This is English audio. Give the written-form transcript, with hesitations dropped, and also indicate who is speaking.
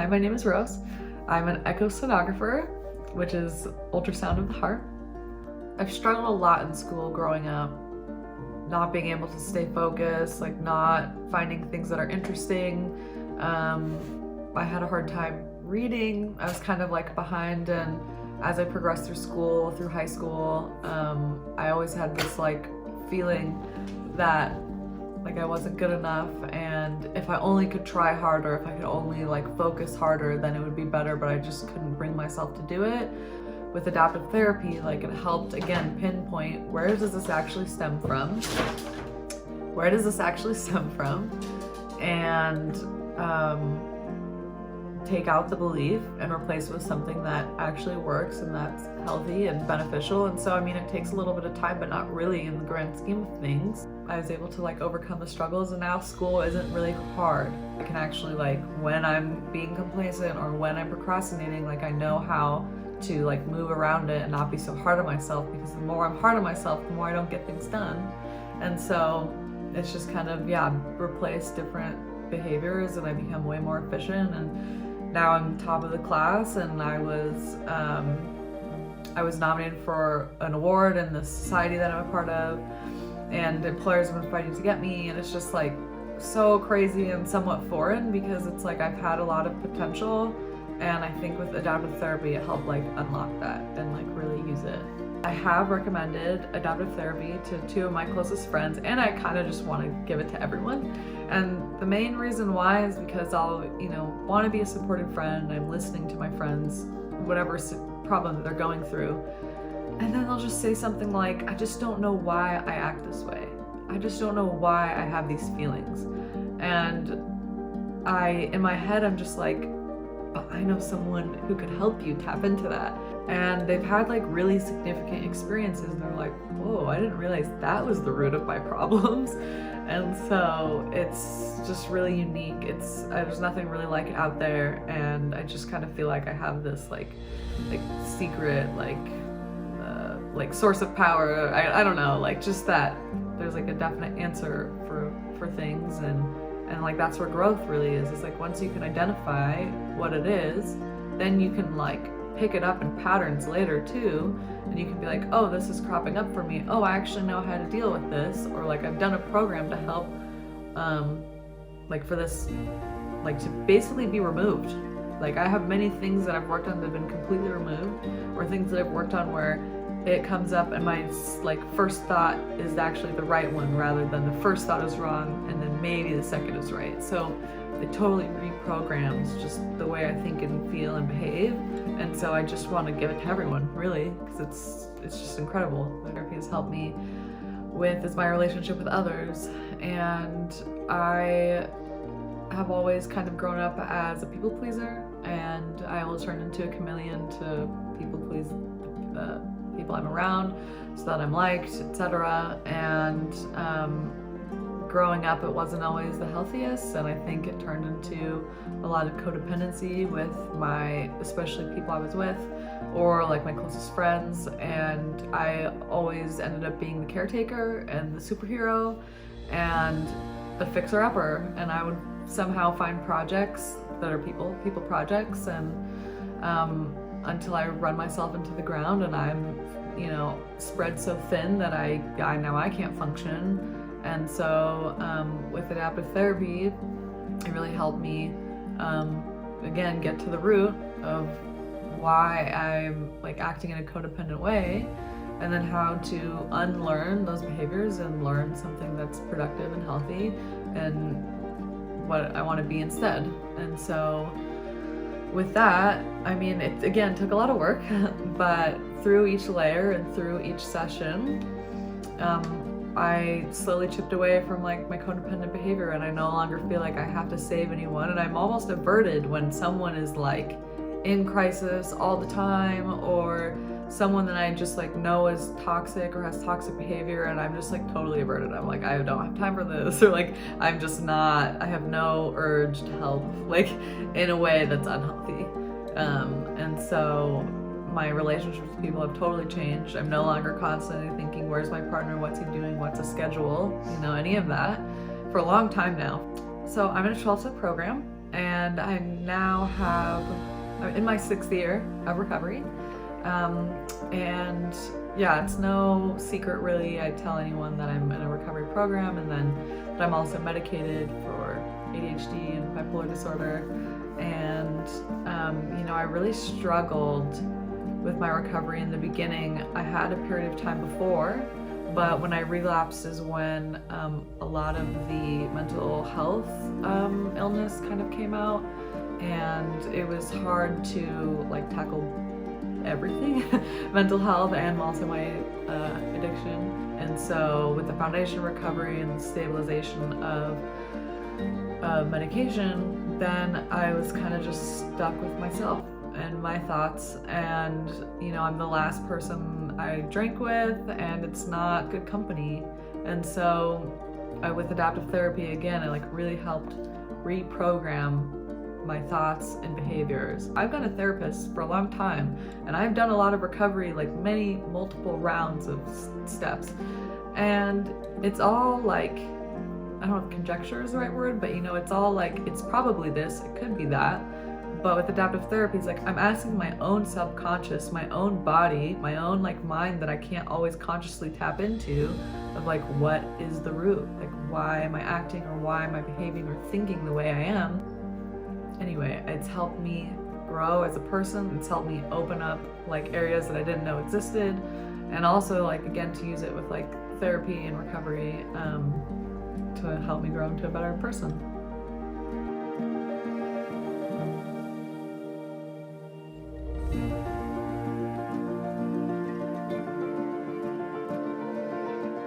Speaker 1: Hi, my name is Rose. I'm an echosonographer, which is ultrasound of the heart. I've struggled a lot in school growing up, not being able to stay focused, like not finding things that are interesting. I had a hard time reading. I was kind of like behind, and as I progressed through school, through high school, I always had this like feeling that like I wasn't good enough, and if I only could try harder, if I could only like focus harder, then it would be better, but I just couldn't bring myself to do it. With adaptive therapy, like it helped again pinpoint where does this actually stem from? Where does this actually stem from? And take out the belief and replace it with something that actually works and that's healthy and beneficial. And so, I mean, it takes a little bit of time, but not really in the grand scheme of things. I was able to like overcome the struggles, and now school isn't really hard. I can actually like, when I'm being complacent or when I'm procrastinating, like I know how to like move around it and not be so hard on myself, because the more I'm hard on myself, the more I don't get things done. And so it's just kind of, replace different behaviors, and I become way more efficient. And now I'm top of the class, and I was nominated for an award in the society that I'm a part of, and employers have been fighting to get me, and it's just like so crazy and somewhat foreign, because it's like I've had a lot of potential, and I think with adaptive therapy it helped like unlock that and like really use it. I have recommended adaptive therapy to 2 of my closest friends, and I kind of just want to give it to everyone. And the main reason why is because I'll, want to be a supportive friend. I'm listening to my friends, whatever problem that they're going through. And then they'll just say something like, I just don't know why I act this way. I just don't know why I have these feelings. And in my head, I'm just like, but I know someone who could help you tap into that. And they've had like really significant experiences, and they're like, whoa, I didn't realize that was the root of my problems. And so it's just really unique. There's nothing really like it out there, and I just kind of feel like I have this like secret like source of power. I don't know, like just that there's like a definite answer for things, and like that's where growth really is. It's like once you can identify what it is, then you can like pick it up in patterns later too, and you can be like, oh, this is cropping up for me. Oh, I actually know how to deal with this, or like I've done a program to help like for this, like to basically be removed. Like I have many things that I've worked on that have been completely removed, or things that I've worked on where it comes up and my like first thought is actually the right one, rather than the first thought is wrong and then maybe the second is right. So it totally reprograms just the way I think and feel and behave. And so I just want to give it to everyone, really, because it's just incredible. Therapy has helped me with my relationship with others, and I have always kind of grown up as a people pleaser, and I will turn into a chameleon to people please the people I'm around so that I'm liked, etc. And growing up, it wasn't always the healthiest, and I think it turned into a lot of codependency with especially people I was with, or like my closest friends, and I always ended up being the caretaker and the superhero and the fixer-upper, and I would somehow find projects that are people projects, and until I run myself into the ground and I'm spread so thin that I can't function. And so with adaptive therapy, it really helped me again get to the root of why I'm like acting in a codependent way, and then how to unlearn those behaviors and learn something that's productive and healthy and what I want to be instead. And so with that, I mean, it again took a lot of work, but through each layer and through each session, I slowly chipped away from like my codependent behavior, and I no longer feel like I have to save anyone, and I'm almost averted when someone is like in crisis all the time, or someone that I just like know is toxic or has toxic behavior, and I'm just like totally averted. I'm like, I don't have time for this, or like I have no urge to help like in a way that's unhealthy. And so my relationships with people have totally changed. I'm no longer constantly thinking, where's my partner, what's he doing, what's a schedule, any of that, for a long time now. So I'm in a 12-step program, and I'm in my 6th year of recovery. And yeah, it's no secret really. I tell anyone that I'm in a recovery program, and then that I'm also medicated for ADHD and bipolar disorder. And I really struggled with my recovery in the beginning. I had a period of time before, but when I relapsed is when a lot of the mental health illness kind of came out, and it was hard to like tackle everything mental health and also my addiction. And so with the foundation recovery and the stabilization of medication, then I was kind of just stuck with myself and my thoughts, and I'm the last person I drank with, and it's not good company. And so with adaptive therapy, again, it like really helped reprogram my thoughts and behaviors. I've been a therapist for a long time, and I've done a lot of recovery, like multiple rounds of steps, and it's all like, I don't know if conjecture is the right word, but it's all like, it's probably this, it could be that. But with adaptive therapy, it's like I'm asking my own subconscious, my own body, my own like mind that I can't always consciously tap into, of like, what is the root? Like, why am I acting, or why am I behaving or thinking the way I am? Anyway, it's helped me grow as a person. It's helped me open up like areas that I didn't know existed, and also like, again, to use it with like therapy and recovery to help me grow into a better person.